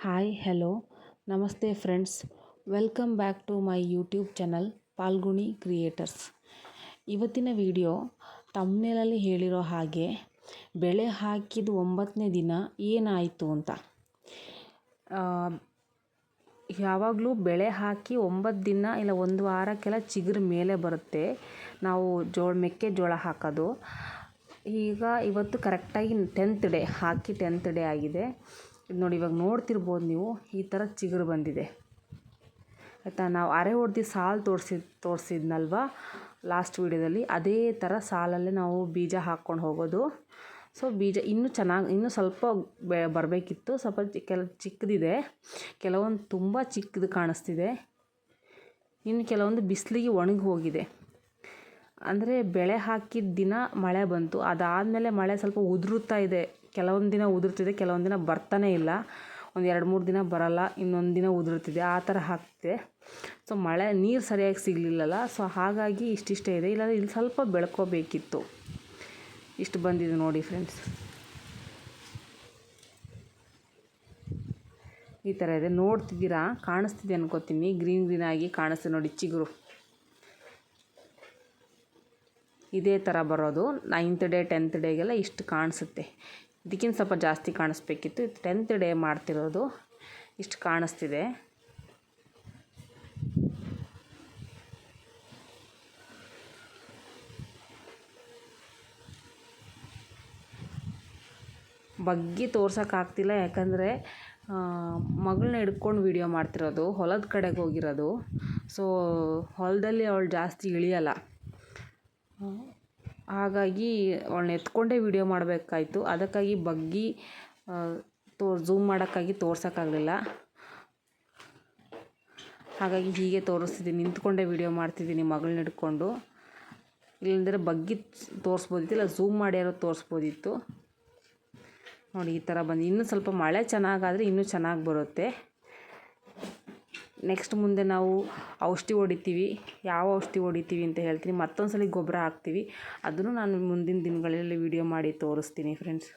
Hi hello ನಮಸ್ತೆ friends, welcome back to my YouTube channel Palguni creators. ಇವತ್ತಿನ video ತಮ್ನೇಲಲ್ಲಿ ಹೇಳಿರೋ ಹಾಗೆ ಬೆಳೆ ಹಾಕಿದ 9ನೇ ದಿನ ಏನಾಯಿತು ಅಂತ. ಯಾವಾಗಲೂ ಬೆಳೆ ಹಾಕಿ 9 ದಿನ ಇಲ್ಲ 1 ವಾರಕ್ಕೆಲ್ಲ ಚಿಗುರು ಮೇಲೆ ಬರುತ್ತೆ. ನಾವು ಮೆಕ್ಕೆಜೋಳ ಹಾಕೋದು. ಈಗ ಇವತ್ತು ಕರೆಕ್ಟಾಗಿ 10th ಡೇ ಹಾಕಿ 10th ಡೇ ಆಗಿದೆ. ಇದು ನೋಡಿ, ಇವಾಗ ನೋಡ್ತಿರ್ಬೋದು ನೀವು, ಈ ಥರ ಚಿಗುರು ಬಂದಿದೆ ಆಯಿತಾ. ನಾವು ಅರೆ ಹೊಡೆದು ಸಾಲು ತೋರಿಸಿದ್ನಲ್ವ ಲಾಸ್ಟ್ ವೀಡಿಯೋದಲ್ಲಿ, ಅದೇ ಥರ ಸಾಲಲ್ಲೇ ನಾವು ಬೀಜ ಹಾಕ್ಕೊಂಡು ಹೋಗೋದು. ಸೊ ಬೀಜ ಇನ್ನೂ ಸ್ವಲ್ಪ ಬರಬೇಕಿತ್ತು. ಸ್ವಲ್ಪ ಚಿಕ್ಕದಿದೆ, ಕೆಲವೊಂದು ತುಂಬ ಚಿಕ್ಕದು ಕಾಣಿಸ್ತಿದೆ, ಇನ್ನು ಕೆಲವೊಂದು ಬಿಸಿಲಿಗೆ ಒಣಗಿ ಹೋಗಿದೆ. ಅಂದರೆ ಬೆಳೆ ಹಾಕಿದ ದಿನ ಮಳೆ ಬಂತು, ಅದಾದಮೇಲೆ ಮಳೆ ಸ್ವಲ್ಪ ಉದುರುತ್ತಾ ಇದೆ. ಕೆಲವೊಂದು ದಿನ ಉದುರ್ತಿದೆ, ಕೆಲವೊಂದು ದಿನ ಬರ್ತಾನೆ ಇಲ್ಲ. ಒಂದು 2-3 ದಿನ ಬರಲ್ಲ, ಇನ್ನೊಂದು ದಿನ ಉದುರುತ್ತಿದೆ, ಆ ಥರ ಆಗ್ತಿದೆ. ಸೊ ನೀರು ಸರಿಯಾಗಿ ಸಿಗಲಿಲ್ಲಲ್ಲ, ಸೊ ಹಾಗಾಗಿ ಇಷ್ಟಿಷ್ಟೇ ಇದೆ. ಇಲ್ಲಾಂದರೆ ಇಲ್ಲಿ ಸ್ವಲ್ಪ ಬೆಳ್ಕೋಬೇಕಿತ್ತು. ಇಷ್ಟು ಬಂದಿದೆ ನೋಡಿ ಫ್ರೆಂಡ್ಸ್, ಈ ಥರ ಇದೆ. ನೋಡ್ತಿದ್ದೀರಾ, ಕಾಣಿಸ್ತಿದೆ ಅನ್ಕೋತೀನಿ, ಗ್ರೀನ್ ಆಗಿ ಕಾಣಿಸ್ತಿದೆ ನೋಡಿ ಚಿಗುರು. ಇದೇ ಥರ ಬರೋದು 9th ಡೇ 10th ಡೇಗೆಲ್ಲ ಇಷ್ಟು ಕಾಣಿಸುತ್ತೆ. ಇದಕ್ಕಿಂತ ಸ್ವಲ್ಪ ಜಾಸ್ತಿ ಕಾಣಿಸ್ಬೇಕಿತ್ತು. 10th ಡೇ ಮಾಡ್ತಿರೋದು, ಇಷ್ಟು ಕಾಣಿಸ್ತಿದೆ. ಬಗ್ಗಿ ತೋರ್ಸೋಕ್ಕಾಗ್ತಿಲ್ಲ, ಯಾಕಂದರೆ ಮಗಳನ್ನ ಹಿಡ್ಕೊಂಡು ವಿಡಿಯೋ ಮಾಡ್ತಿರೋದು, ಹೊಲದ ಕಡೆಗೆ ಹೋಗಿರೋದು. ಸೊ ಹೊಲದಲ್ಲಿ ಅವಳು ಜಾಸ್ತಿ ಇಳಿಯಲ್ಲ, ಹಾಗಾಗಿ ಅವಳನ್ನ ಎತ್ಕೊಂಡೇ ವಿಡಿಯೋ ಮಾಡಬೇಕಾಯ್ತು. ಅದಕ್ಕಾಗಿ ಬಗ್ಗಿ ಝೂಮ್ ಮಾಡೋಕ್ಕಾಗಿ ತೋರ್ಸೋಕ್ಕಾಗಲಿಲ್ಲ. ಹಾಗಾಗಿ ಹೀಗೆ ತೋರಿಸ್ತಿದ್ದೀನಿ, ನಿಂತ್ಕೊಂಡೇ ವಿಡಿಯೋ ಮಾಡ್ತಿದ್ದೀನಿ ಮಗಳನ್ನ ಹಿಡ್ಕೊಂಡು. ಇಲ್ಲಂದರೆ ಬಗ್ಗಿ ತೋರಿಸ್ಬೋದಿತ್ತು, ಇಲ್ಲ ಝೂಮ್ ಮಾಡ್ಯಾರೋ ತೋರಿಸ್ಬೋದಿತ್ತು. ನೋಡಿ, ಈ ಥರ ಬಂದು ಇನ್ನೂ ಸ್ವಲ್ಪ ಮಳೆ ಚೆನ್ನಾಗಾದರೆ ಇನ್ನೂ ಚೆನ್ನಾಗಿ ಬರುತ್ತೆ. ನೆಕ್ಸ್ಟ್ ಮುಂದೆ ನಾವು ಔಷಧಿ ಹೊಡಿತೀವಿ. ಯಾವ ಔಷಧಿ ಹೊಡಿತೀವಿ ಅಂತ ಹೇಳ್ತೀನಿ. ಮತ್ತೊಂದು ಸಲ ಗೊಬ್ಬರ ಹಾಕ್ತೀವಿ, ಅದನ್ನು ನಾನು ಮುಂದಿನ ದಿನಗಳಲ್ಲಿ ವಿಡಿಯೋ ಮಾಡಿ ತೋರಿಸ್ತೀನಿ ಫ್ರೆಂಡ್ಸ್.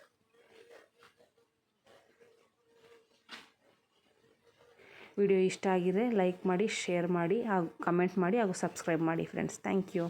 ವಿಡಿಯೋ ಇಷ್ಟ ಆಗಿದ್ರೆ ಲೈಕ್ ಮಾಡಿ, ಶೇರ್ ಮಾಡಿ, ಹಾಗೂ ಕಮೆಂಟ್ ಮಾಡಿ, ಹಾಗೂ ಸಬ್ಸ್ಕ್ರೈಬ್ ಮಾಡಿ ಫ್ರೆಂಡ್ಸ್. Thank you.